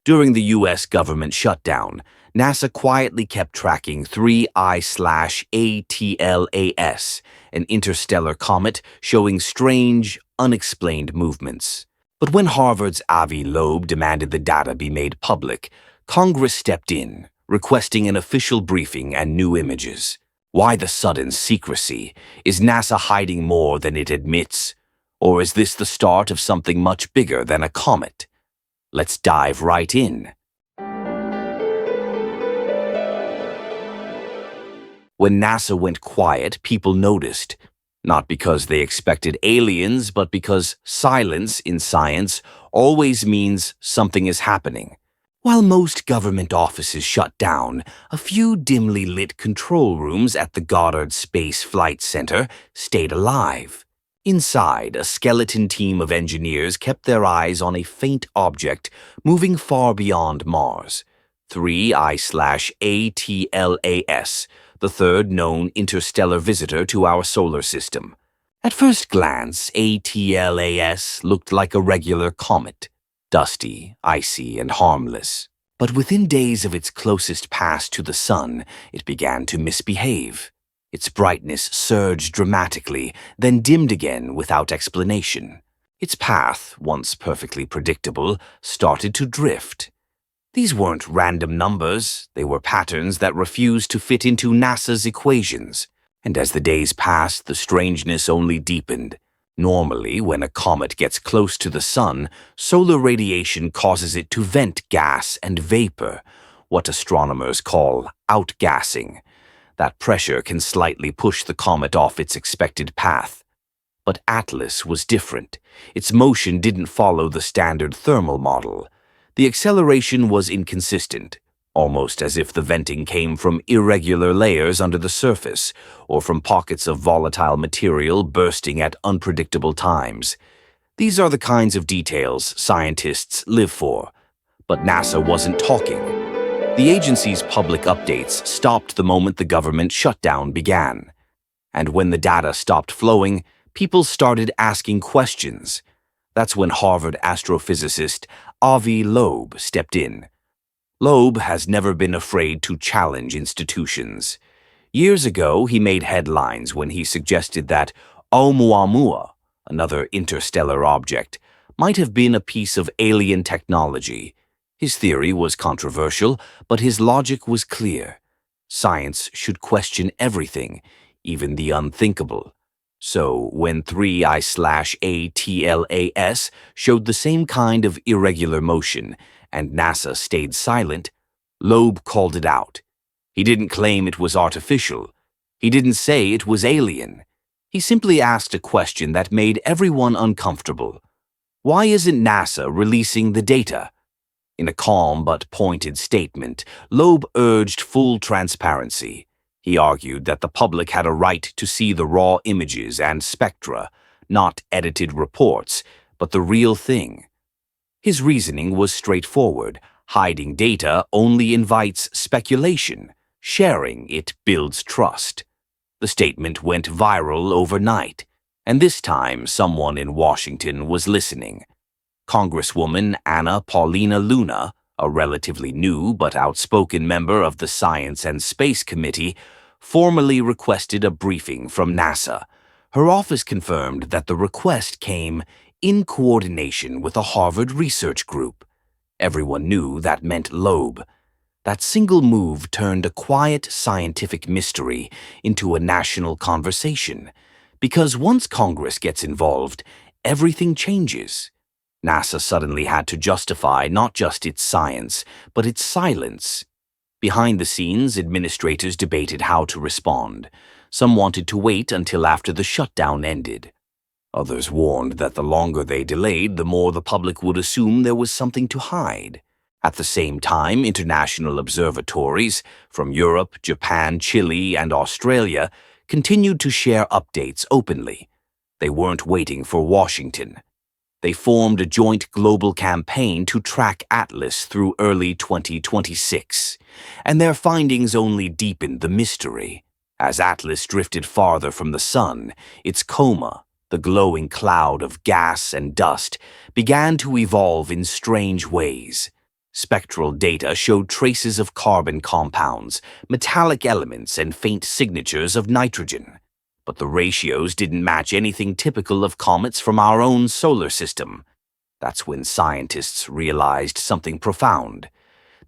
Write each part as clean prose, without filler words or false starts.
During the U.S. government shutdown, NASA quietly kept tracking 3I/ATLAS, an interstellar comet showing strange, unexplained movements. But when Harvard's Avi Loeb demanded the data be made public, Congress stepped in, requesting an official briefing and new images. Why the sudden secrecy? Is NASA hiding more than it admits? Or is this the start of something much bigger than a comet? Let's dive right in. When NASA went quiet, people noticed, not because they expected aliens, but because silence in science always means something is happening. While most government offices shut down, a few dimly lit control rooms at the Goddard Space Flight Center stayed alive. Inside, a skeleton team of engineers kept their eyes on a faint object moving far beyond Mars, 3I/ATLAS, the third known interstellar visitor to our solar system. At first glance, ATLAS looked like a regular comet, dusty, icy, and harmless. But within days of its closest pass to the Sun, it began to misbehave. Its brightness surged dramatically, then dimmed again without explanation. Its path, once perfectly predictable, started to drift. These weren't random numbers, they were patterns that refused to fit into NASA's equations. And as the days passed, the strangeness only deepened. Normally, when a comet gets close to the Sun, solar radiation causes it to vent gas and vapor, what astronomers call outgassing. That pressure can slightly push the comet off its expected path. But Atlas was different. Its motion didn't follow the standard thermal model. The acceleration was inconsistent, almost as if the venting came from irregular layers under the surface, or from pockets of volatile material bursting at unpredictable times. These are the kinds of details scientists live for. But NASA wasn't talking. The agency's public updates stopped the moment the government shutdown began. And when the data stopped flowing, people started asking questions. That's when Harvard astrophysicist Avi Loeb stepped in. Loeb has never been afraid to challenge institutions. Years ago, he made headlines when he suggested that Oumuamua, another interstellar object, might have been a piece of alien technology. His theory was controversial, but his logic was clear. Science should question everything, even the unthinkable. So, when 3I/ATLAS showed the same kind of irregular motion, and NASA stayed silent, Loeb called it out. He didn't claim it was artificial. He didn't say it was alien. He simply asked a question that made everyone uncomfortable. Why isn't NASA releasing the data? In a calm but pointed statement, Loeb urged full transparency. He argued that the public had a right to see the raw images and spectra, not edited reports, but the real thing. His reasoning was straightforward. Hiding data only invites speculation. Sharing it builds trust. The statement went viral overnight, and this time someone in Washington was listening. Congresswoman Anna Paulina Luna, a relatively new but outspoken member of the Science and Space Committee, formally requested a briefing from NASA. Her office confirmed that the request came in coordination with a Harvard research group. Everyone knew that meant Loeb. That single move turned a quiet scientific mystery into a national conversation. Because once Congress gets involved, everything changes. NASA suddenly had to justify not just its science, but its silence. Behind the scenes, administrators debated how to respond. Some wanted to wait until after the shutdown ended. Others warned that the longer they delayed, the more the public would assume there was something to hide. At the same time, international observatories from Europe, Japan, Chile, and Australia continued to share updates openly. They weren't waiting for Washington. They formed a joint global campaign to track Atlas through early 2026, and their findings only deepened the mystery. As Atlas drifted farther from the Sun, its coma, the glowing cloud of gas and dust, began to evolve in strange ways. Spectral data showed traces of carbon compounds, metallic elements, and faint signatures of nitrogen. But the ratios didn't match anything typical of comets from our own solar system. That's when scientists realized something profound.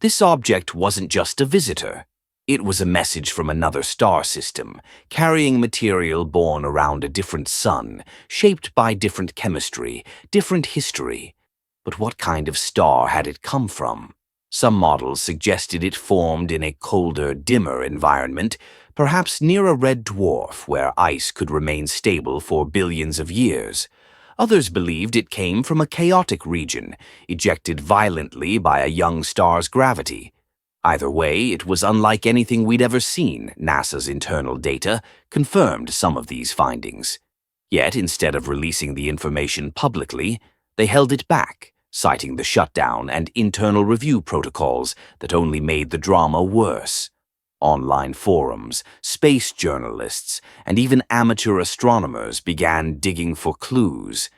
This object wasn't just a visitor. It was a message from another star system, carrying material born around a different sun, shaped by different chemistry, different history. But what kind of star had it come from? Some models suggested it formed in a colder, dimmer environment, perhaps near a red dwarf where ice could remain stable for billions of years. Others believed it came from a chaotic region, ejected violently by a young star's gravity. Either way, it was unlike anything we'd ever seen. NASA's internal data confirmed some of these findings. Yet, instead of releasing the information publicly, they held it back, citing the shutdown and internal review protocols that only made the drama worse. Online forums, space journalists, and even amateur astronomers began digging for clues.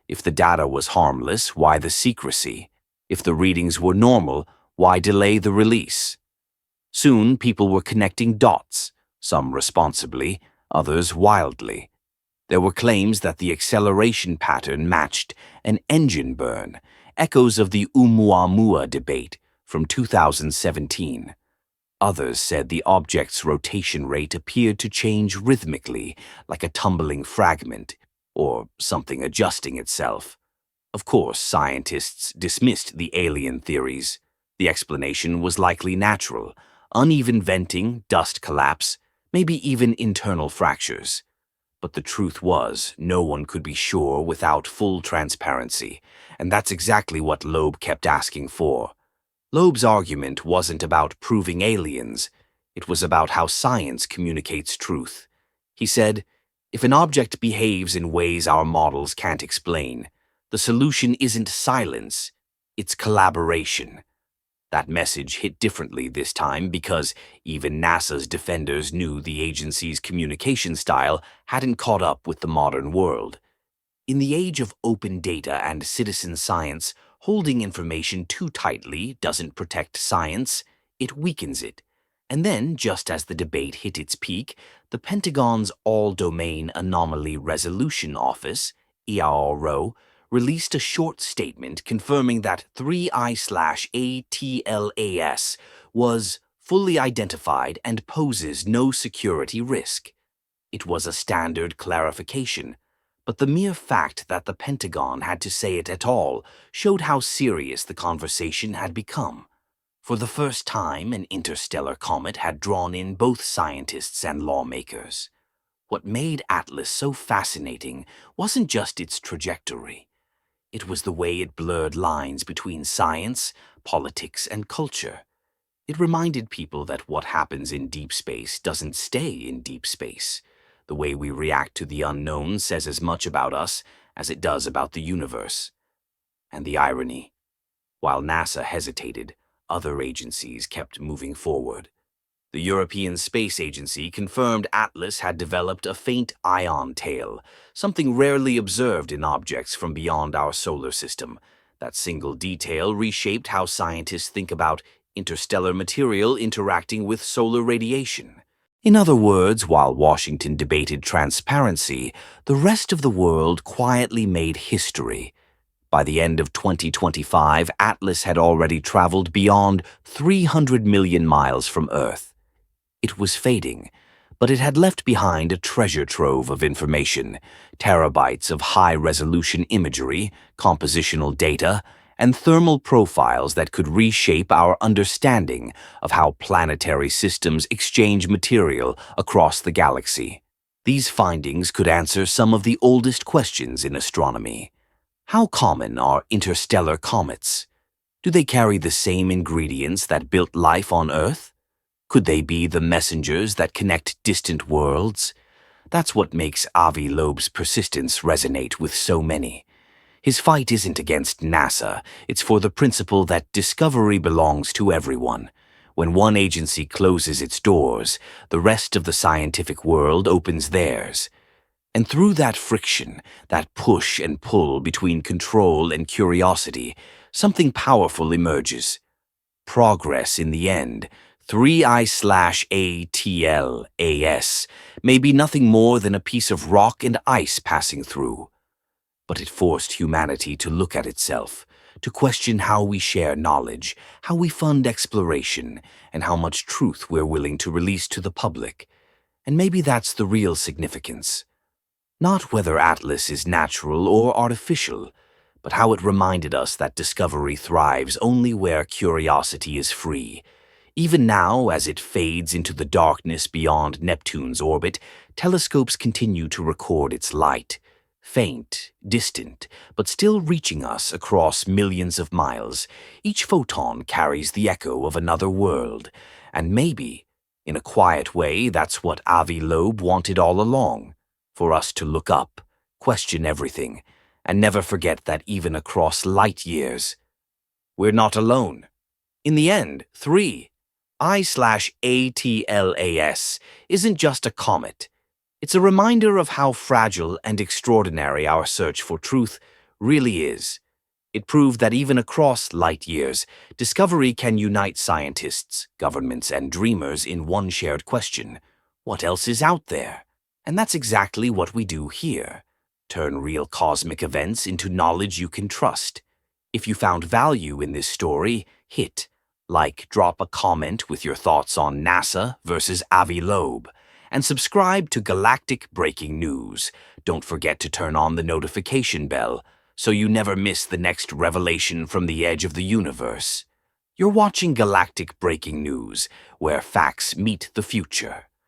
If the data was harmless, why the secrecy? If the readings were normal, why delay the release? Soon, people were connecting dots, some responsibly, others wildly. There were claims that the acceleration pattern matched an engine burn, echoes of the Oumuamua debate from 2017. Others said the object's rotation rate appeared to change rhythmically, like a tumbling fragment, or something adjusting itself. Of course, scientists dismissed the alien theories. The explanation was likely natural: uneven venting, dust collapse, maybe even internal fractures. But the truth was, no one could be sure without full transparency, and that's exactly what Loeb kept asking for. Loeb's argument wasn't about proving aliens, it was about how science communicates truth. He said, if an object behaves in ways our models can't explain, the solution isn't silence, it's collaboration. That message hit differently this time because even NASA's defenders knew the agency's communication style hadn't caught up with the modern world. In the age of open data and citizen science, holding information too tightly doesn't protect science, it weakens it. And then, just as the debate hit its peak, the Pentagon's All-Domain Anomaly Resolution Office, EARO, released a short statement confirming that 3I/ATLAS was fully identified and poses no security risk. It was a standard clarification, but the mere fact that the Pentagon had to say it at all showed how serious the conversation had become. For the first time, an interstellar comet had drawn in both scientists and lawmakers. What made Atlas so fascinating wasn't just its trajectory. It was the way it blurred lines between science, politics, and culture. It reminded people that what happens in deep space doesn't stay in deep space. The way we react to the unknown says as much about us as it does about the universe. And the irony: while NASA hesitated, other agencies kept moving forward. The European Space Agency confirmed Atlas had developed a faint ion tail, something rarely observed in objects from beyond our solar system. That single detail reshaped how scientists think about interstellar material interacting with solar radiation. In other words, while Washington debated transparency, the rest of the world quietly made history. By the end of 2025, Atlas had already traveled beyond 300 million miles from Earth. It was fading, but it had left behind a treasure trove of information, terabytes of high-resolution imagery, compositional data, and thermal profiles that could reshape our understanding of how planetary systems exchange material across the galaxy. These findings could answer some of the oldest questions in astronomy. How common are interstellar comets? Do they carry the same ingredients that built life on Earth? Could they be the messengers that connect distant worlds? That's what makes Avi Loeb's persistence resonate with so many. His fight isn't against NASA, it's for the principle that discovery belongs to everyone. When one agency closes its doors, the rest of the scientific world opens theirs. And through that friction, that push and pull between control and curiosity, something powerful emerges. progress in the end. 3I/ATLAS may be nothing more than a piece of rock and ice passing through. But it forced humanity to look at itself, to question how we share knowledge, how we fund exploration, and how much truth we're willing to release to the public. And maybe that's the real significance. Not whether Atlas is natural or artificial, but how it reminded us that discovery thrives only where curiosity is free. Even now, as it fades into the darkness beyond Neptune's orbit, telescopes continue to record its light. Faint, distant, but still reaching us across millions of miles. Each photon carries the echo of another world. And maybe, in a quiet way, that's what Avi Loeb wanted all along. For us to look up, question everything, and never forget that even across light years, we're not alone. In the end, 3I/ATLAS isn't just a comet. It's a reminder of how fragile and extraordinary our search for truth really is. It proved that even across light years, discovery can unite scientists, governments, and dreamers in one shared question: what else is out there? And that's exactly what we do here. Turn real cosmic events into knowledge you can trust. If you found value in this story, hit like, drop a comment with your thoughts on NASA versus Avi Loeb, and subscribe to Galactic Breaking News. Don't forget to turn on the notification bell so you never miss the next revelation from the edge of the universe. You're watching Galactic Breaking News, where facts meet the future.